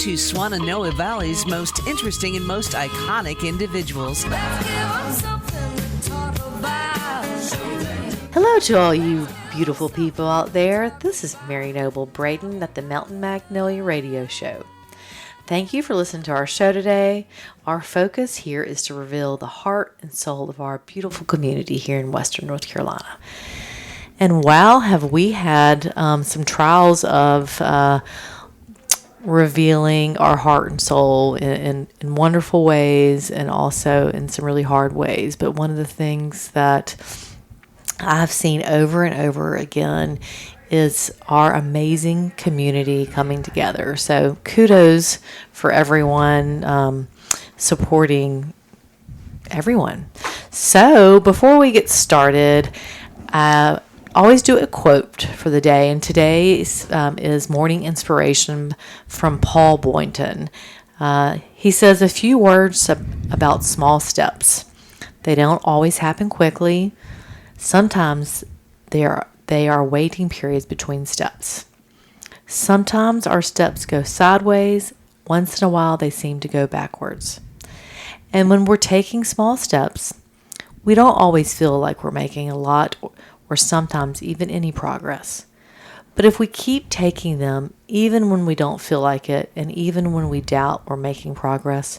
to Swananoa Valley's most interesting and most iconic individuals. Hello to all you beautiful people out there. This is Mary Noble Braden at the Mountain Magnolia Radio Show. Thank you for listening to our show today. Our focus here is to reveal the heart and soul of our beautiful community here in Western North Carolina. And wow, have we had some trials of revealing our heart and soul in wonderful ways and also in some really hard ways. But one of the things that I've seen over and over again is our amazing community coming together. So kudos for everyone supporting everyone. So before we get started, I always do a quote for the day, and today is Morning Inspiration from Paul Boynton. He says a few words about small steps. They don't always happen quickly. Sometimes they are waiting periods between steps. Sometimes our steps go sideways. Once in a while, they seem to go backwards. And when we're taking small steps, we don't always feel like we're making a lot or sometimes even any progress. But if we keep taking them, even when we don't feel like it, and even when we doubt we're making progress,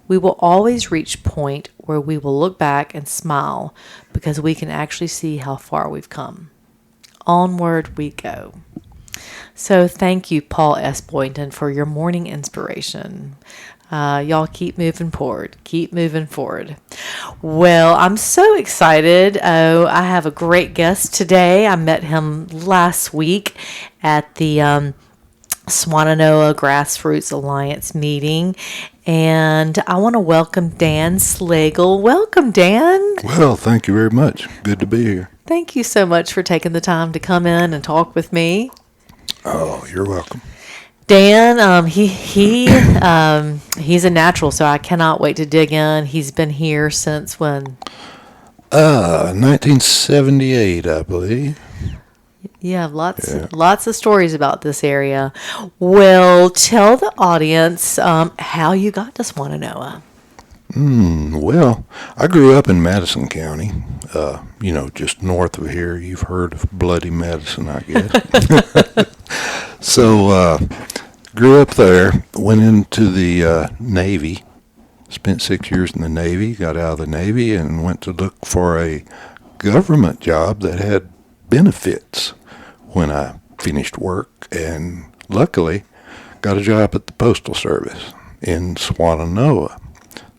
we will always reach a point where we will look back and smile because we can actually see how far we've come. Onward we go. So thank you, Paul S. Boynton, for your morning inspiration. Y'all keep moving forward. Keep moving forward. Well, I'm so excited. I have a great guest today. I met him last week at the Swananoa Grassroots Alliance meeting. And I want to welcome Dan Slagle. Welcome, Dan. Well, thank you very much. Good to be here. Thank you so much for taking the time to come in and talk with me. Oh, you're welcome. Dan, he's a natural, so I cannot wait to dig in. He's been here since when? 1978, I believe. You have lots of stories about this area. Well, tell the audience how you got to Swananoa. Well, I grew up in Madison County, just north of here. You've heard of Bloody Madison, I guess. So, grew up there, went into the Navy, spent 6 years in the Navy, got out of the Navy, and went to look for a government job that had benefits when I finished work, and luckily got a job at the Postal Service in Swananoa.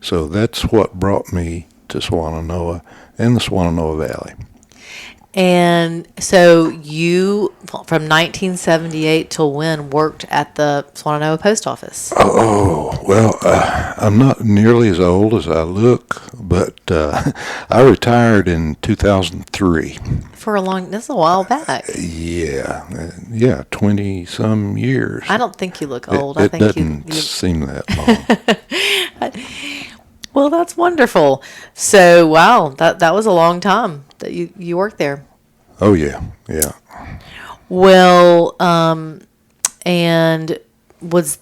So that's what brought me to Swananoa and the Swananoa Valley. And so you, from 1978 till when, worked at the Swananoa Post Office? Oh, well, I'm not nearly as old as I look, but I retired in 2003. That's a while back. Yeah, 20-some years. I don't think you look old. It doesn't seem that long. Well, that's wonderful. So, wow, that was a long time that you worked there. Oh, yeah. Well, and was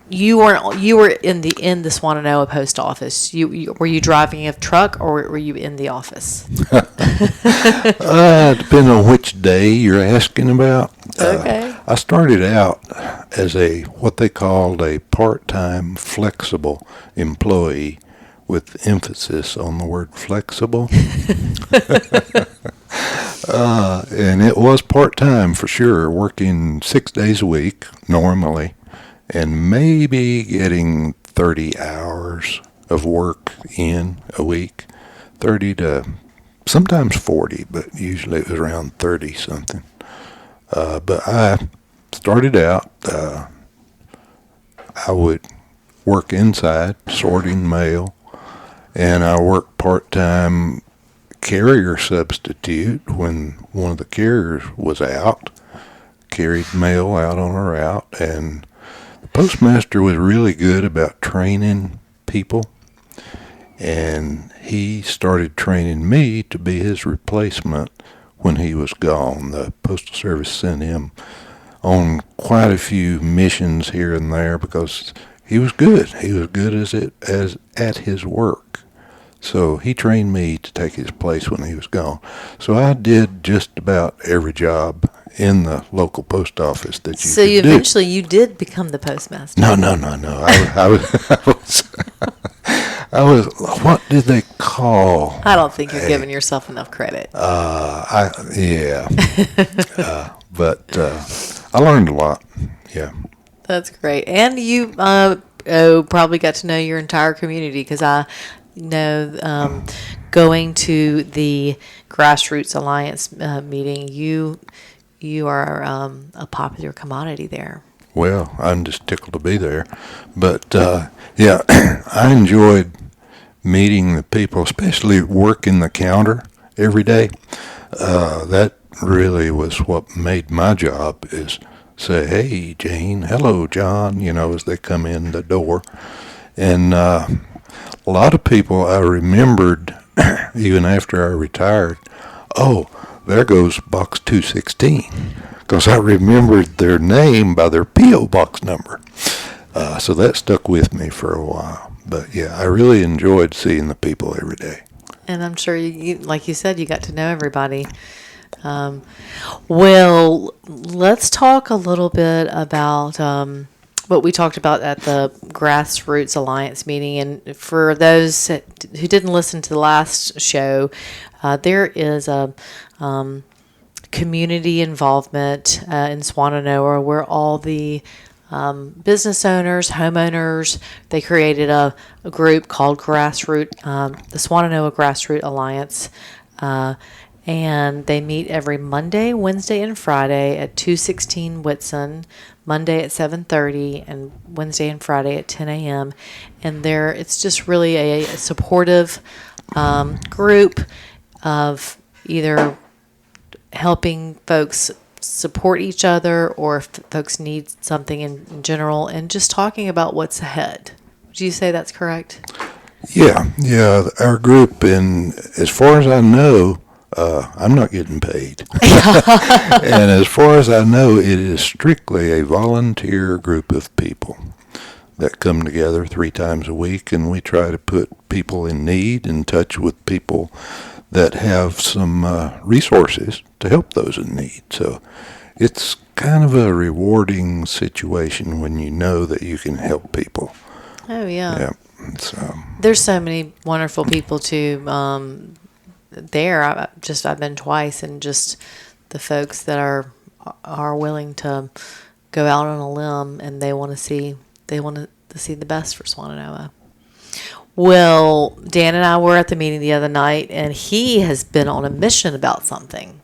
you were in the Swananoa Post Office? Were you driving a truck or were you in the office? Depending on which day you're asking about. Okay. I started out as what they called a part-time flexible employee, with emphasis on the word flexible. And it was part-time for sure, working 6 days a week normally, and maybe getting 30 hours of work in a week, 30 to sometimes 40, but usually it was around 30 something. But I started out, I would work inside sorting mail, and I worked part-time carrier substitute when one of the carriers was out, carried mail out on a route, and the postmaster was really good about training people, and he started training me to be his replacement when he was gone. The Postal Service sent him on quite a few missions here and there because he was good. He was good as at his work. So he trained me to take his place when he was gone. So I did just about every job in the local post office that you So could you do. eventually you did become the postmaster. No. I was. What did they call? I don't think you're giving yourself enough credit. Yeah. But I learned a lot. Yeah. That's great. And you probably got to know your entire community because I know going to the Grassroots Alliance meeting, you are a popular commodity there. Well, I'm just tickled to be there. But, yeah, I enjoyed meeting the people, especially working the counter every day. That really was what made my job is say, hey, Jane, hello, John, as they come in the door. And a lot of people I remembered, even after I retired, oh, there goes Box 216, because I remembered their name by their P.O. Box number. So that stuck with me for a while. But, yeah, I really enjoyed seeing the people every day. And I'm sure, you, like you said, you got to know everybody. Well, let's talk a little bit about what we talked about at the Grassroots Alliance meeting. And for those who didn't listen to the last show, there is a community involvement in Swannanoa where all the business owners, homeowners, they created a group called the Swannanoa Grassroots Alliance. And they meet every Monday, Wednesday, and Friday at 216 Whitson, Monday at 7:30, and Wednesday and Friday at 10 a.m. And it's just really a supportive group of either helping folks support each other or if folks need something in general, and just talking about what's ahead. Would you say that's correct? Yeah. Our group, and as far as I know, I'm not getting paid. And as far as I know, it is strictly a volunteer group of people that come together 3 times a week, and we try to put people in need in touch with people that have some resources to help those in need. So it's kind of a rewarding situation when you know that you can help people. Oh, yeah. Yeah. So There's so many wonderful people too. There, I've been twice, and just the folks that are willing to go out on a limb, and they want to see the best for Swannanoa. Well, Dan and I were at the meeting the other night, and he has been on a mission about something.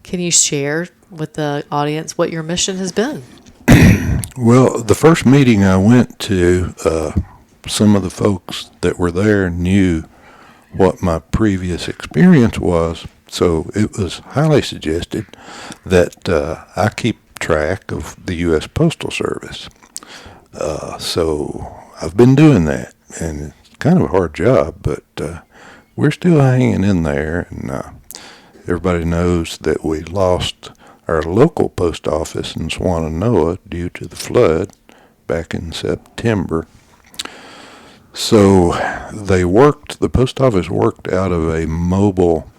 Can you share with the audience what your mission has been? well, the first meeting I went to, some of the folks that were there knew what my previous experience was, so it was highly suggested that I keep track of the U.S. Postal Service. So I've been doing that, and it's kind of a hard job, but we're still hanging in there, and everybody knows that we lost our local post office in Swannanoa due to the flood back in September. So the post office worked out of a mobile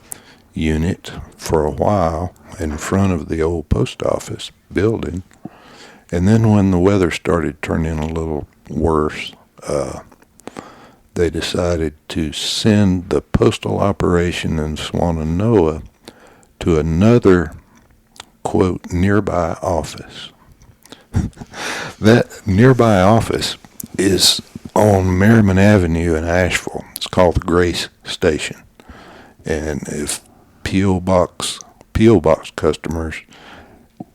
unit for a while in front of the old post office building. And then when the weather started turning a little worse, they decided to send the postal operation in Swannanoa to another, quote, nearby office. That nearby office is on Merriman Avenue in Asheville. It's called the Grace Station. And if P.O. Box customers,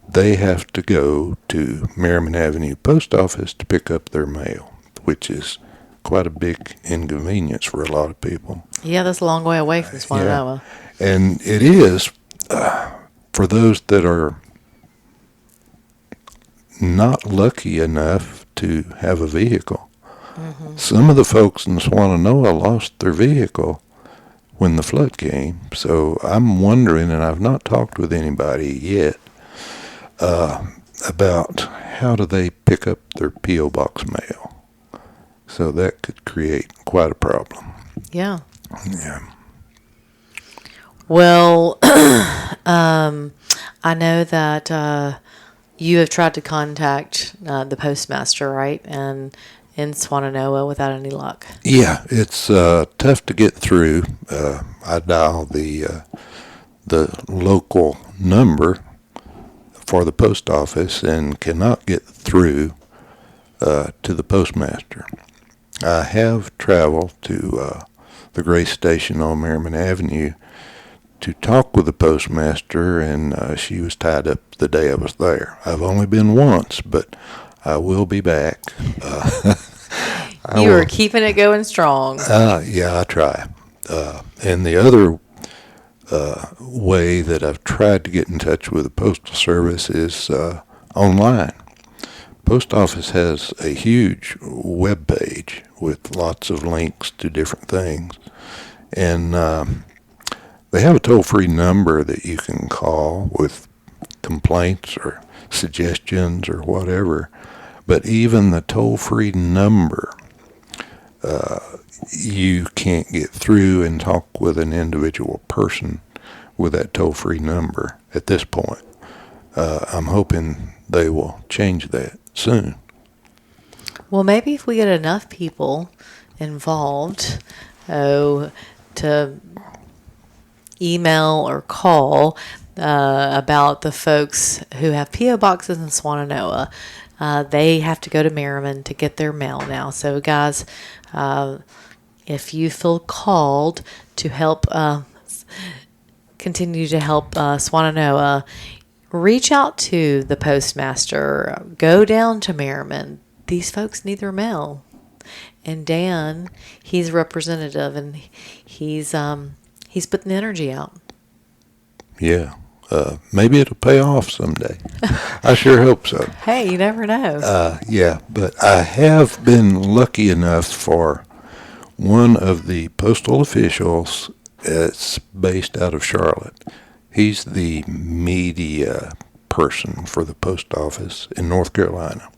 they have to go to Merriman Avenue Post Office to pick up their mail, which is quite a big inconvenience for a lot of people. Yeah, that's a long way away from Swannanoa. Yeah. And it is for those that are not lucky enough to have a vehicle. Mm-hmm. Some of the folks in Swannanoa lost their vehicle when the flood came. So I'm wondering, and I've not talked with anybody yet, about how do they pick up their P.O. Box mail. So that could create quite a problem. Yeah. Yeah. Well, I know that you have tried to contact the postmaster, right? And in Swananoa without any luck. Yeah, it's tough to get through. I dial the local number for the post office and cannot get through to the postmaster. I have traveled to the Grace Station on Merriman Avenue to talk with the postmaster, and she was tied up the day I was there. I've only been once, but I will be back. You are keeping it going strong. Yeah, I try. And the other way that I've tried to get in touch with the Postal Service is online. Post Office has a huge web page with lots of links to different things. And they have a toll-free number that you can call with complaints or suggestions or whatever. But even the toll-free number, you can't get through and talk with an individual person with that toll-free number at this point. I'm hoping they will change that soon. Well, maybe if we get enough people involved to email or call about the folks who have P.O. boxes in Swananoa. They have to go to Merriman to get their mail now. So, guys, if you feel called to help continue to help Swananoa, reach out to the postmaster. Go down to Merriman. These folks need their mail. And Dan, he's a representative, and he's putting the energy out. Yeah. Maybe it'll pay off someday. I sure hope so. Hey, you never know. Yeah, but I have been lucky enough for one of the postal officials that's based out of Charlotte. He's the media person for the post office in North Carolina.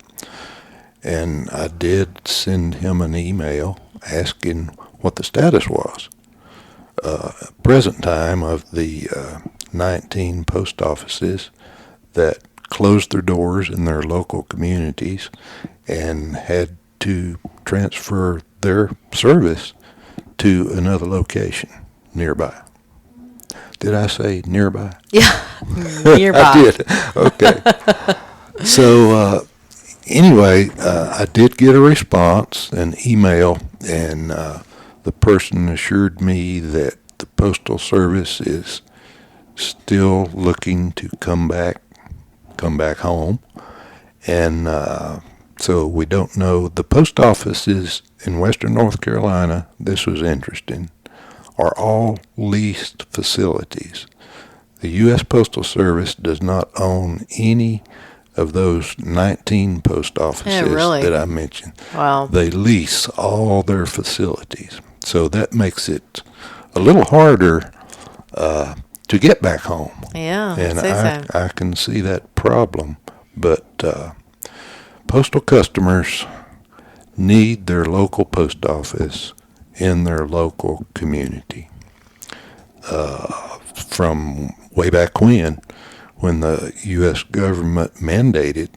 And I did send him an email asking what the status was. Present time of the 19 post offices that closed their doors in their local communities and had to transfer their service to another location nearby. Did I say nearby? Yeah, nearby. I did. Okay. So anyway, I did get a response, an email, and the person assured me that the Postal Service is still looking to come back home. And so we don't know. The post offices in western North Carolina, this was interesting, are all leased facilities. The U.S. Postal Service does not own any of those 19 post offices that I mentioned. Wow. They lease all their facilities. So that makes it a little harder to get back home. Yeah, and so. I can see that problem. But postal customers need their local post office in their local community. From way back when the U.S. government mandated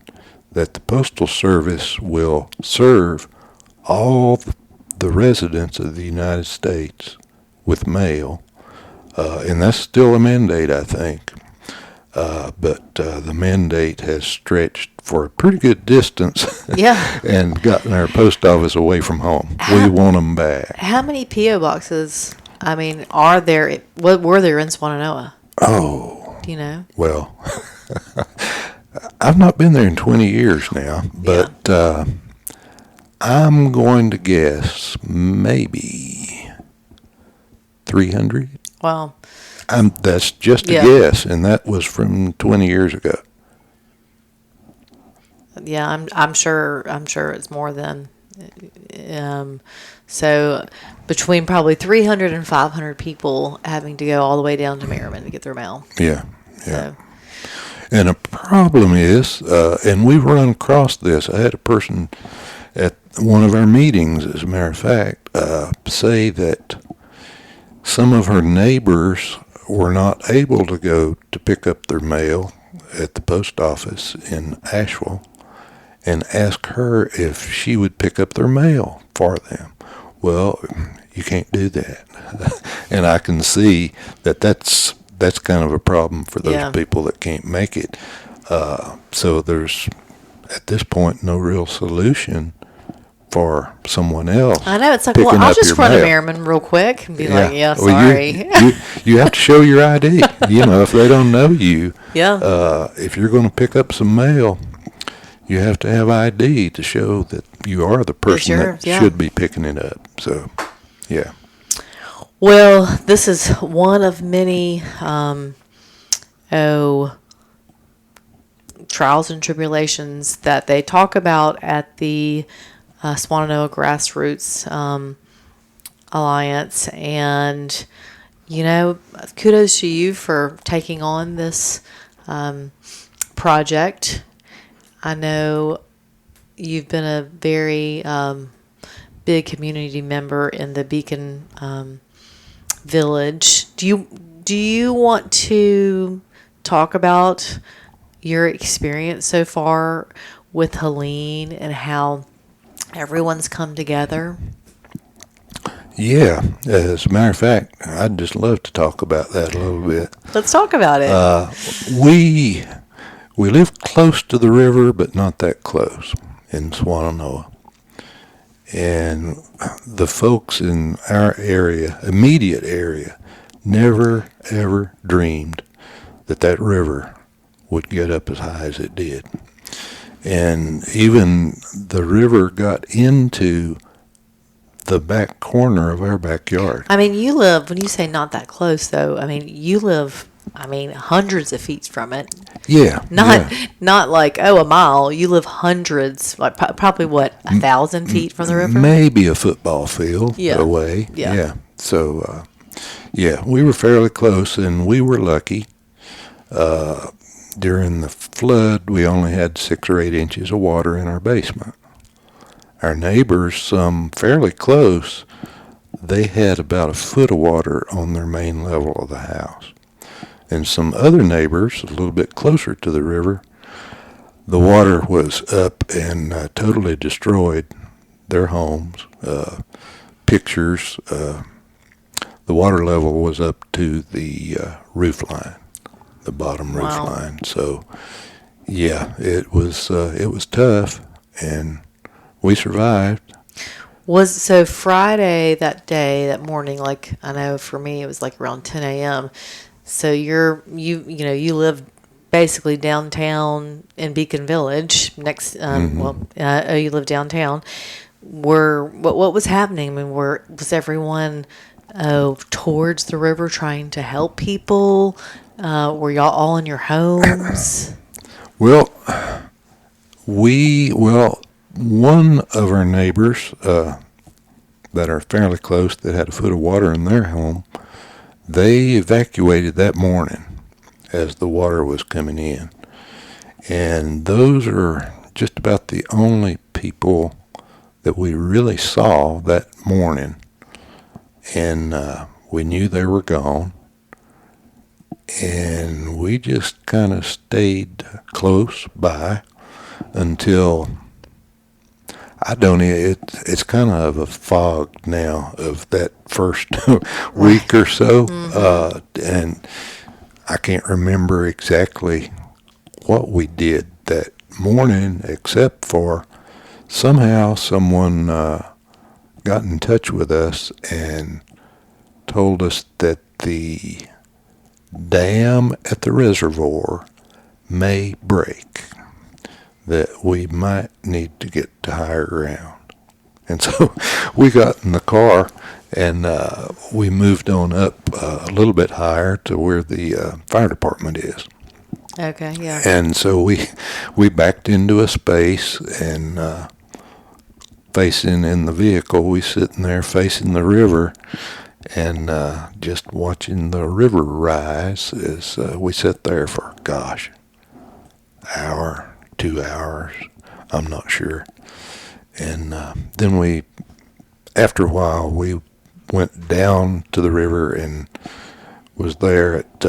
that the Postal Service will serve all the residents of the United States with mail, and that's still a mandate, I think. But the mandate has stretched for a pretty good distance. Yeah. And gotten our post office away from home. We want them back. How many P.O. boxes, are there, what were there in Swananoa? Oh. Do you know? Well, I've not been there in 20 years now, but I'm going to guess maybe 300. Wow. That's just a guess, and that was from 20 years ago. Yeah, I'm sure it's more than. So between probably 300 and 500 people having to go all the way down to Merriman to get their mail. Yeah. So. And a problem is, and we've run across this. I had a person at one of our meetings, as a matter of fact, say that some of her neighbors were not able to go to pick up their mail at the post office in Asheville and ask her if she would pick up their mail for them. Well, you can't do that. And I can see that that's kind of a problem for those people that can't make it. So there's, at this point, no real solution for someone else. I know, it's like, well, I'll just run a Merriman real quick and be like, sorry. You have to show your ID. If they don't know you, Yeah. If you're going to pick up some mail, you have to have ID to show that you are the person that should be picking it up. So, yeah. Well, this is one of many trials and tribulations that they talk about at the Swannanoa Grassroots Alliance. And, kudos to you for taking on this project. I know you've been a very big community member in the Beacon Village. Do you want to talk about your experience so far with Helene and how everyone's come together? Yeah, as a matter of fact, I'd just love to talk about that a little bit. Let's talk about it. We live close to the river, but not that close in Swannanoa. And the folks in our area, immediate area, never, ever dreamed that river would get up as high as it did. And even the river got into the back corner of our backyard. I mean, you live, when you say not that close, though, you live, hundreds of feet from it. Yeah. Not like, a mile. You live hundreds, like probably 1,000 feet from the river? Maybe a football field away. Yeah. So, we were fairly close, and we were lucky. During the flood, we only had 6 or 8 inches of water in our basement. Our neighbors, fairly close, they had about a foot of water on their main level of the house. And some other neighbors, a little bit closer to the river, the water was up and totally destroyed their homes. Pictures, the water level was up to the roof line, the bottom roof line. So, it was tough, and we survived. So Friday, that morning, like I know for me it was like around 10 a.m. So you live basically downtown in Beacon Village next. You live downtown. What was happening? Was everyone towards the river trying to help people? Were y'all all in your homes? Well, one of our neighbors that are fairly close that had a foot of water in their home, they evacuated that morning as the water was coming in. And those are just about the only people that we really saw that morning. And we knew they were gone. And we just kind of stayed close by until, it's kind of a fog now of that first week or so. And I can't remember exactly what we did that morning, except for somehow someone got in touch with us and told us that the dam at the reservoir may break, that we might need to get to higher ground. And so we got in the car and we moved on up a little bit higher to where the fire department is. Okay, yeah. And so we backed into a space and facing in the vehicle, we sitting there facing the river and just watching the river rise as we sat there for, hour, 2 hours. I'm not sure. And then after a while, we went down to the river and was there at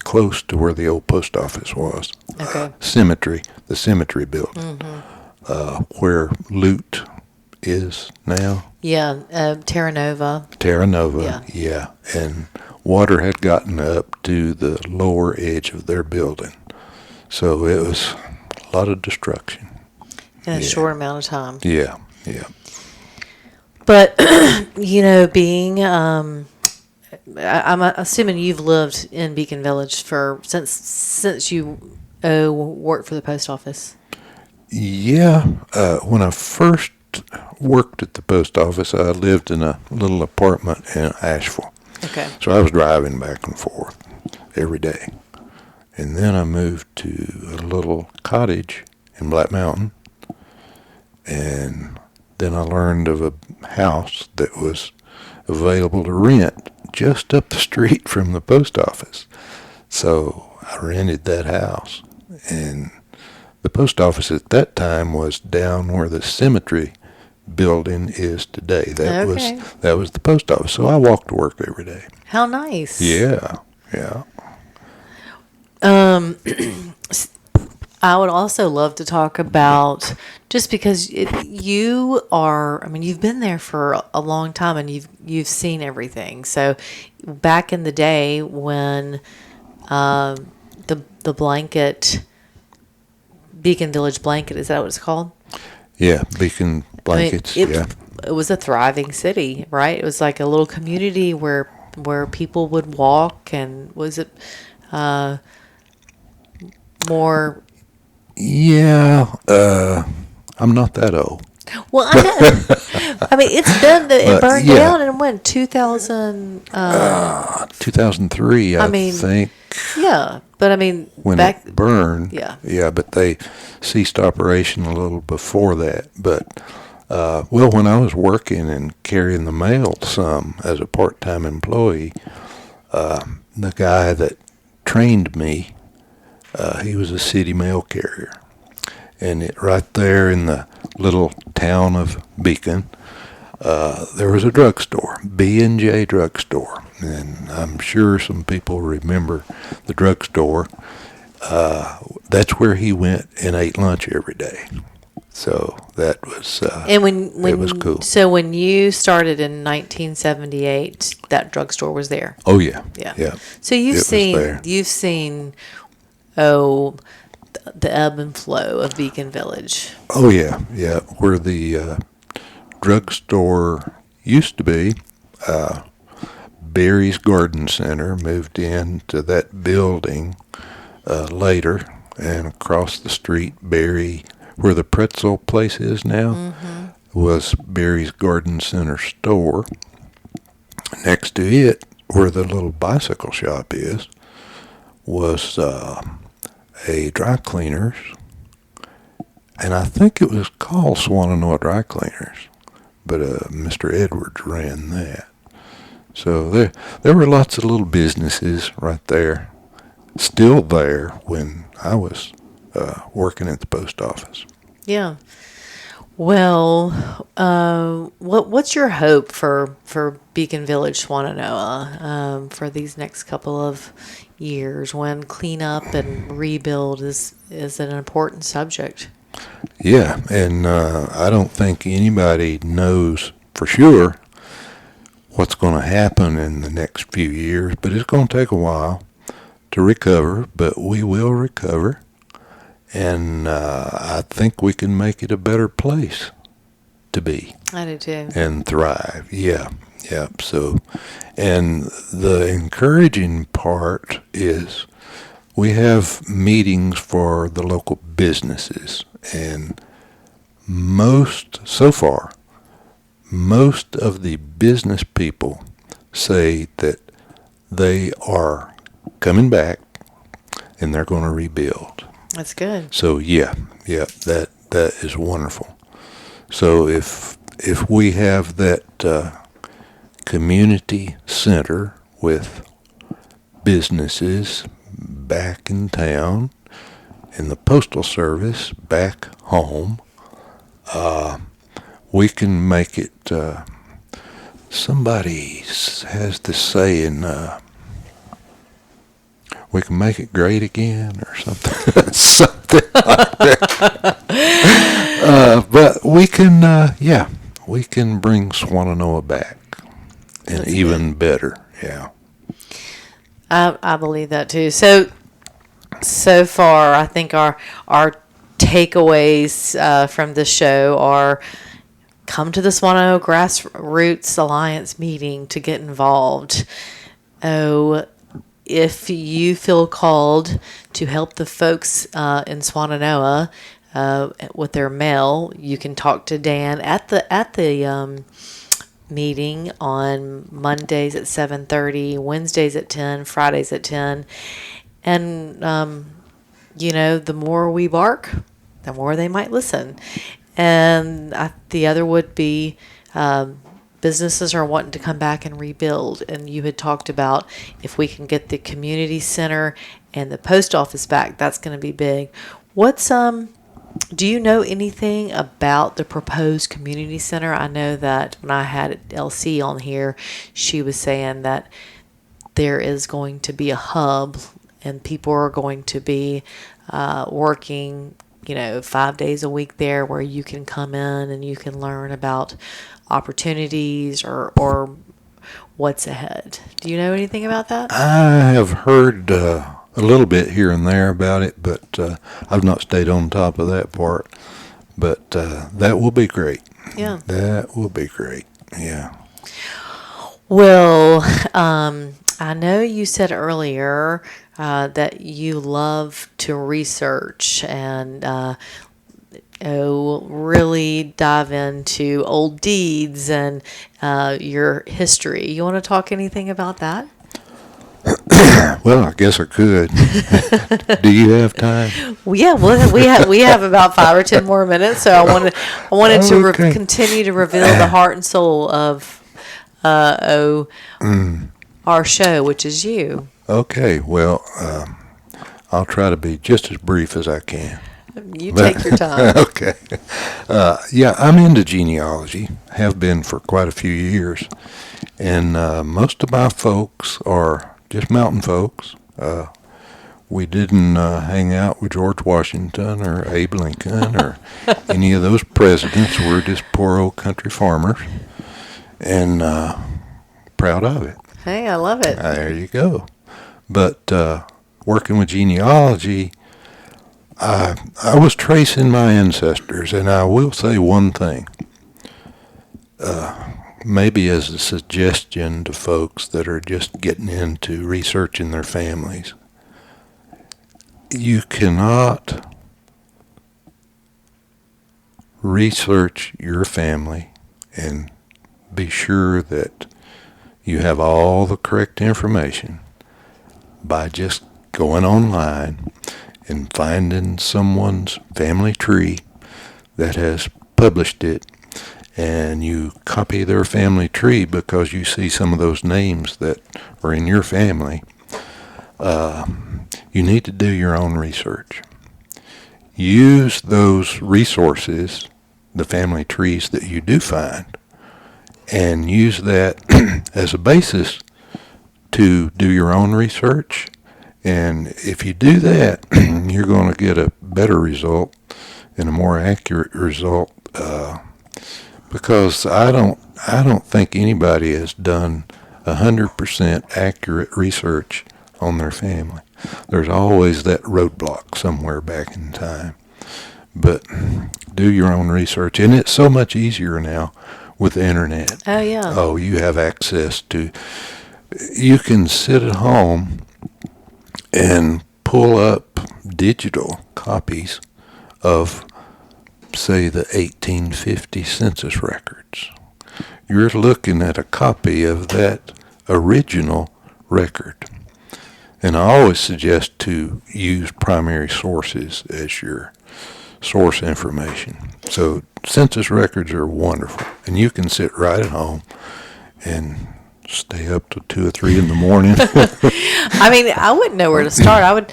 close to where the old post office was. Okay. The cemetery building, where Lute is now. Yeah, Terra Nova. Terra Nova, yeah. And water had gotten up to the lower edge of their building. So it was a lot of destruction. In a short amount of time. Yeah. But, being, I'm assuming you've lived in Beacon Village since you worked for the post office. Yeah. When I first worked at the post office, I lived in a little apartment in Asheville. Okay. So I was driving back and forth every day. And then I moved to a little cottage in Black Mountain. And then I learned of a house that was available to rent just up the street from the post office. So I rented that house. And the post office at that time was down where the cemetery building is today. That was the post office. So I walked to work every day. How nice. Yeah. I would also love to talk about, just because you've been there for a long time and you've seen everything. So back in the day when the Beacon Village blanket, is that what it's called? Yeah, Beacon blankets. It was a thriving city, right? It was like a little community where people would walk, and was it more? Yeah, I'm not that old. Well, I know. I mean, it burned down in when 2000. 2003, I think. Yeah, but I mean, when it burned. Yeah, but they ceased operation a little before that. But when I was working and carrying the mail some as a part-time employee, the guy that trained me, he was a city mail carrier. And right there in the little town of Beacon, there was a drugstore, B&J drugstore. And I'm sure some people remember the drugstore. That's where he went and ate lunch every day. So that was it was cool. So when you started in 1978, that drugstore was there. Oh yeah. So you've seen the ebb and flow of Beacon Village. Oh yeah. Where the drugstore used to be, Barry's Garden Center moved into that building later, and across the street, Barry, where the pretzel place is now, was Barry's Garden Center store. Next to it, where the little bicycle shop is, was a dry cleaners, and I think it was called Swannanoa Dry Cleaners, but Mr. Edwards ran that. So there were lots of little businesses right there, still there when I was working at the post office. Yeah. Well, what's your hope for Beacon Village, Swannanoa, for these next couple of years, when cleanup and rebuild is an important subject? Yeah, and I don't think anybody knows for sure what's going to happen in the next few years, but it's going to take a while to recover, but we will recover. And I think we can make it a better place to be. I do too. And thrive. Yeah. So, and the encouraging part is we have meetings for the local businesses, and most of the business people say that they are coming back and they're going to rebuild. That's good. So that is wonderful. So if we have that community center with businesses back in town, in the Postal Service back home, we can make it, somebody has this saying, we can make it great again or something, something like that. But we can, we can bring Swannanoa back, and That's even better, yeah. I believe that too. So far, I think our takeaways from the show are: come to the Swannanoa Grassroots Alliance meeting to get involved. Oh, if you feel called to help the folks in Swannanoa with their mail, you can talk to Dan at the meeting on Mondays at 7:30, Wednesdays at 10, Fridays at 10. And, the more we bark, the more they might listen. And the other would be businesses are wanting to come back and rebuild. And you had talked about if we can get the community center and the post office back, that's going to be big. Do you know anything about the proposed community center? I know that when I had LC on here, she was saying that there is going to be a hub and people are going to be working, 5 days a week there, where you can come in and you can learn about opportunities or what's ahead. Do you know anything about that? I have heard a little bit here and there about it, but I've not stayed on top of that part. But that will be great. Yeah. That will be great. Yeah. Well, I know you said earlier that you love to research and really dive into old deeds and your history. You want to talk anything about that? Well, I guess I could. Do you have time? Well, yeah, we have about 5 or 10 more minutes, so I wanted to Okay. continue to reveal the heart and soul of our show, which is you. Okay, well, I'll try to be just as brief as I can. You take your time. Okay. Yeah, I'm into genealogy, have been for quite a few years. And most of my folks are just mountain folks. We didn't hang out with George Washington or Abe Lincoln or any of those presidents. We're just poor old country farmers, and proud of it. Hey, I love it. There you go. But working with genealogy, I was tracing my ancestors, and I will say one thing, maybe as a suggestion to folks that are just getting into researching their families. You cannot research your family and be sure that you have all the correct information by just going online and finding someone's family tree that has published it, and you copy their family tree because you see some of those names that are in your family. You need to do your own research. Use those resources, the family trees that you do find, and use that as a basis to do your own research. And if you do that, you're going to get a better result and a more accurate result, because I don't think anybody has done 100% accurate research on their family. There's always that roadblock somewhere back in time. But do your own research, and it's so much easier now with the internet. Oh, yeah. Oh, you have access to, you can sit at home and pull up digital copies of, say, the 1850 census records. You're looking at a copy of that original record. And I always suggest to use primary sources as your source information. So census records are wonderful, and you can sit right at home and stay up till 2 or 3 in the morning. I mean, I wouldn't know where to start.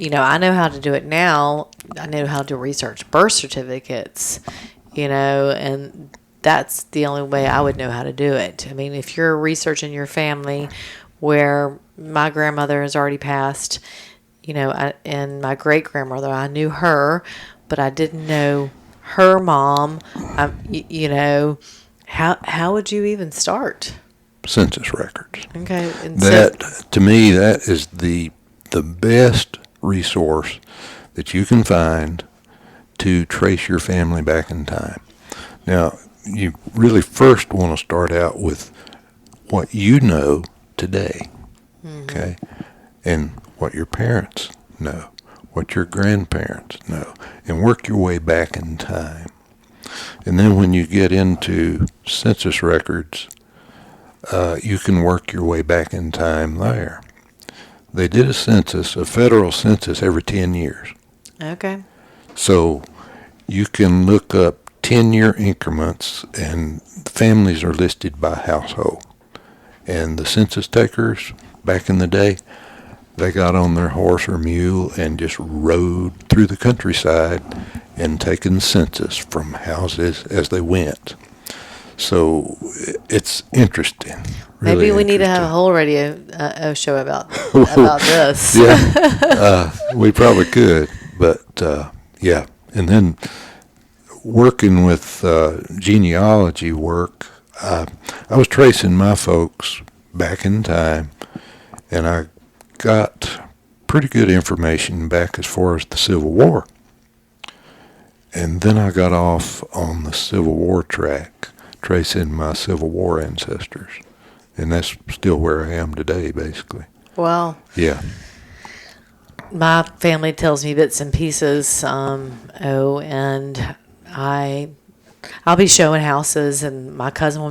I know how to do it now. I know how to research birth certificates, and that's the only way I would know how to do it. I mean, if you're researching your family where my grandmother has already passed, and my great grandmother, I knew her, but I didn't know her mom. How would you even start? Census records. Okay. And To me, that is the best resource that you can find to trace your family back in time. Now, you really first want to start out with what you know today, okay, and what your parents know, what your grandparents know, and work your way back in time. And then when you get into census records, you can work your way back in time there. They did a federal census every 10 years. Okay. So you can look up 10-year increments, and families are listed by household. And the census takers, back in the day, they got on their horse or mule and just rode through the countryside and taken census from houses as they went. So it's interesting. Really Maybe we need to have a whole radio show about this. Yeah, we probably could. But yeah, and then working with genealogy work, I was tracing my folks back in time, and I got pretty good information back as far as the Civil War. And then I got off on the Civil War track, tracing my Civil War ancestors. And that's still where I am today, basically. Well, yeah. My family tells me bits and pieces, and I'll be showing houses, and my cousin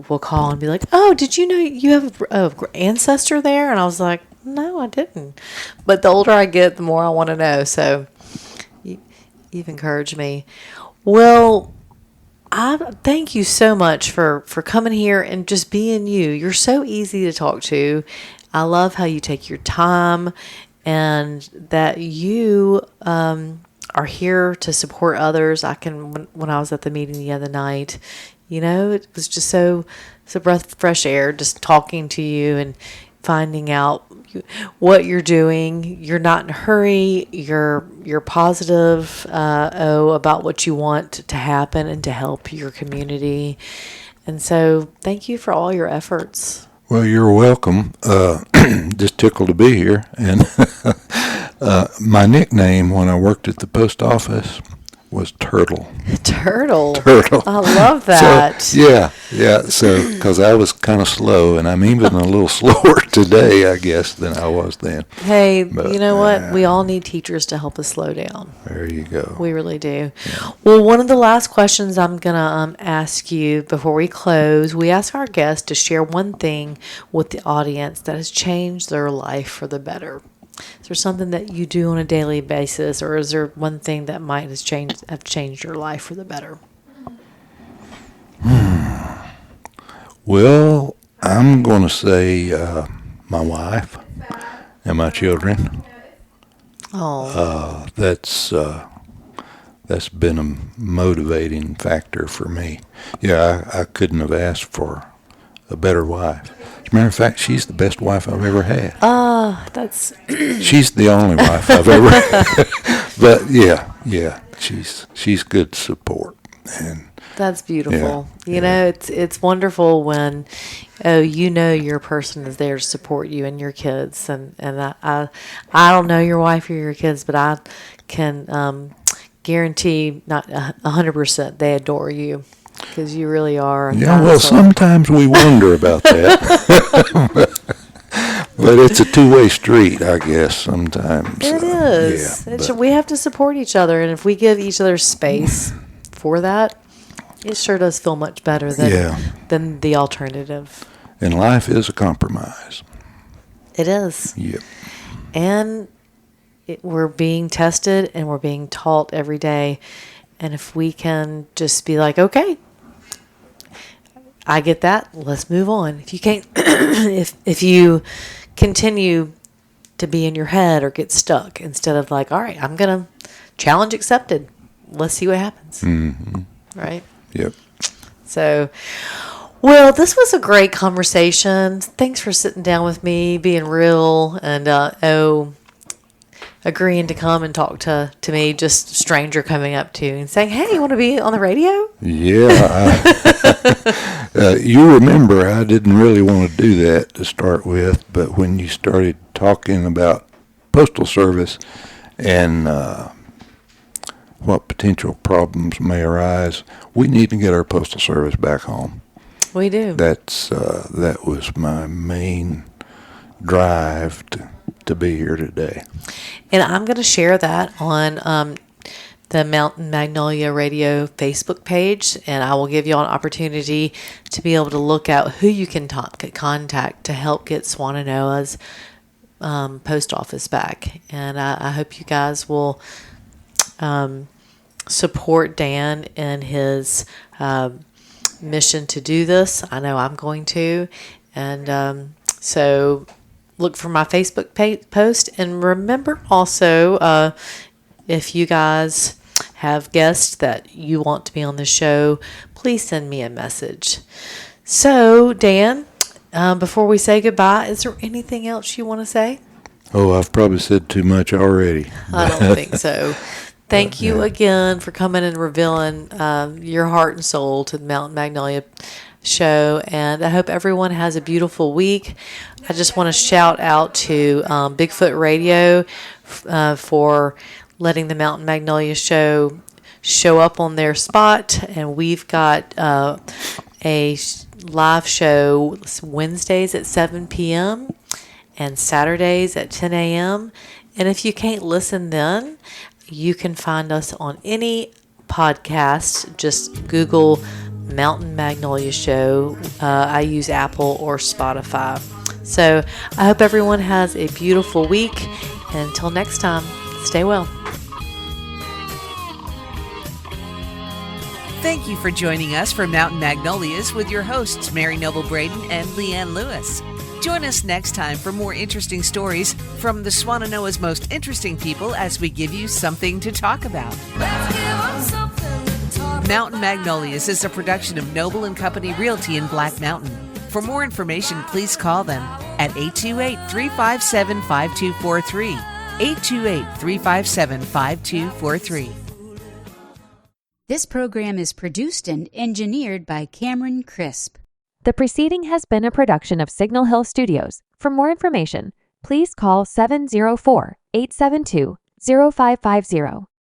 will call and be like, "Oh, did you know you have a ancestor there?" And I was like, "No, I didn't." But the older I get, the more I want to know. So you've encouraged me. Well, I thank you so much for coming here and just being you. You're so easy to talk to. I love how you take your time, and that you are here to support others. When I was at the meeting the other night, it was just so breath of fresh air, just talking to you and finding out what you're doing. You're not in a hurry. You're positive about what you want to happen and to help your community. And so thank you for all your efforts. Well, you're welcome. Just tickled to be here. And my nickname when I worked at the post office was Turtle. Turtle. I love that. So, yeah. So, because I was kind of slow, and I'm even a little slower today, I guess, than I was then. Hey, but, you know what? We all need teachers to help us slow down. There you go. We really do. Yeah. Well, one of the last questions I'm going to ask you before we close, we ask our guests to share one thing with the audience that has changed their life for the better. Is there something that you do on a daily basis, or is there one thing that might have changed your life for the better? Well, I'm going to say my wife and my children. Oh, that's been a motivating factor for me. Yeah, I couldn't have asked for a better wife. As a matter of fact, she's the best wife I've ever had. That's... She's the only wife I've ever had. But yeah, she's good support. And that's beautiful. Yeah, it's wonderful when your person is there to support you and your kids. And I don't know your wife or your kids, but I can guarantee not 100% they adore you. Because you really are. Yeah, well, sometimes we wonder about that. But it's a two-way street, I guess, sometimes. It is. Yeah, we have to support each other, and if we give each other space for that, it sure does feel much better than the alternative. And life is a compromise. It is. Yep. And we're being tested, and we're being taught every day. And if we can just be like, okay, I get that, let's move on. If you can't, if you continue to be in your head or get stuck, instead of like, all right, I'm going to challenge accepted. Let's see what happens. Mm-hmm. Right? Yep. So, well, this was a great conversation. Thanks for sitting down with me, being real, and agreeing to come and talk to me, just a stranger coming up to you and saying, hey, you want to be on the radio? Yeah. You remember I didn't really want to do that to start with, but when you started talking about Postal Service and what potential problems may arise, we need to get our Postal Service back home. We do. That was my main drive to be here today. And I'm going to share that on the Mountain Magnolia Radio Facebook page, and I will give you an opportunity to be able to look out who you can contact to help get Swannanoa's post office back. And I hope you guys will support Dan in his mission to do this. I know I'm going to. And so look for my Facebook post. And remember also, if you guys have guests that you want to be on the show, please send me a message. So, Dan, before we say goodbye, is there anything else you want to say? Oh, I've probably said too much already. I don't think so. Thank you again for coming and revealing your heart and soul to the Mountain Magnolia show. And I hope everyone has a beautiful week. I just want to shout out to Bigfoot Radio for letting the Mountain Magnolia show up on their spot. And we've got a live show Wednesdays at 7 p.m. and Saturdays at 10 a.m. And if you can't listen then, you can find us on any podcast. Just Google Mountain Magnolia Show. I use Apple or Spotify. So I hope everyone has a beautiful week. And until next time, stay well. Thank you for joining us for Mountain Magnolias with your hosts, Mary Noble Braden and Leanne Lewis. Join us next time for more interesting stories from the Swannanoa's most interesting people as we give you something to talk about. Mountain Magnolias is a production of Noble & Company Realty in Black Mountain. For more information, please call them at 828-357-5243. 828-357-5243. This program is produced and engineered by Cameron Crisp. The preceding has been a production of Signal Hill Studios. For more information, please call 704-872-0550.